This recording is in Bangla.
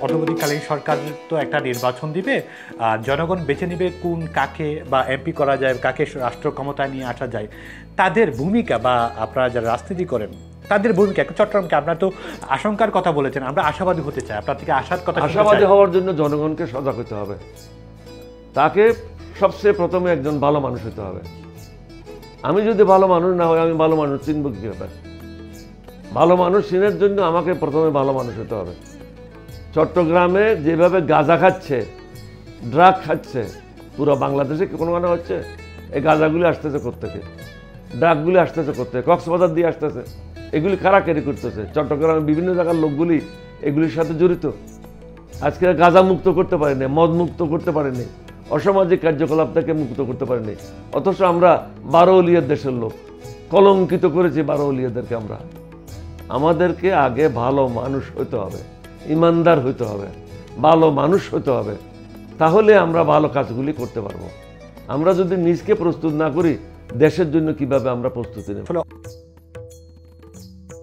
অন্তর্বর্তীকালীন সরকার তো একটা নির্বাচন দিবে, আর জনগণ বেছে নিবে কোন কাকে বা এমপি করা যায়, কাকে রাষ্ট্র ক্ষমতায় নিয়ে আসা যায়। তাদের ভূমিকা বা আপনারা যারা রাজনীতি করেন তাদের ভূমিকা, চট্টগ্রামকে আপনারা তো আশঙ্কার কথা বলেছেন, আমরা আশাবাদী হতে চাই, আপনার থেকে আশার কথা। আশাবাদী হওয়ার জন্য জনগণকে সজাগ হতে হবে। তাকে সবচেয়ে প্রথমে একজন ভালো মানুষ হতে হবে। আমি যদি ভালো মানুষ না হই, আমি ভালো মানুষ চিনব কীভাবে? ভালো মানুষ চিনার জন্য আমাকে প্রথমে ভালো মানুষ হতে হবে। চট্টগ্রামে যেভাবে গাঁজা খাচ্ছে, ড্রাগ খাচ্ছে, পুরো বাংলাদেশে কোনো মানে হচ্ছে, এই গাঁজাগুলি আসতেছে কোত্থেকে, ড্রাগগুলি আসতেছে কোত্থেকে, কক্সবাজার দিয়ে আসতেছে, এগুলি কারা ক্যারি করতেছে? চট্টগ্রামের বিভিন্ন জায়গার লোকগুলি এগুলির সাথে জড়িত। আজকে গাঁজা মুক্ত করতে পারেনি, মদ মুক্ত করতে পারেনি, অসামাজিক কার্যকলাপ থেকে মুক্ত করতে পারেনি, অথচ আমরা 12 অলিয়ার দেশের লোক, কলঙ্কিত করেছি 12 অলিয়াদেরকে। আমাদেরকে আগে ভালো মানুষ হতে হবে, ইমানদার হতে হবে, ভালো মানুষ হতে হবে, তাহলে আমরা ভালো কাজগুলি করতে পারবো। আমরা যদি নিজকে প্রস্তুত না করি, দেশের জন্য কিভাবে আমরা প্রস্তুতি নেব?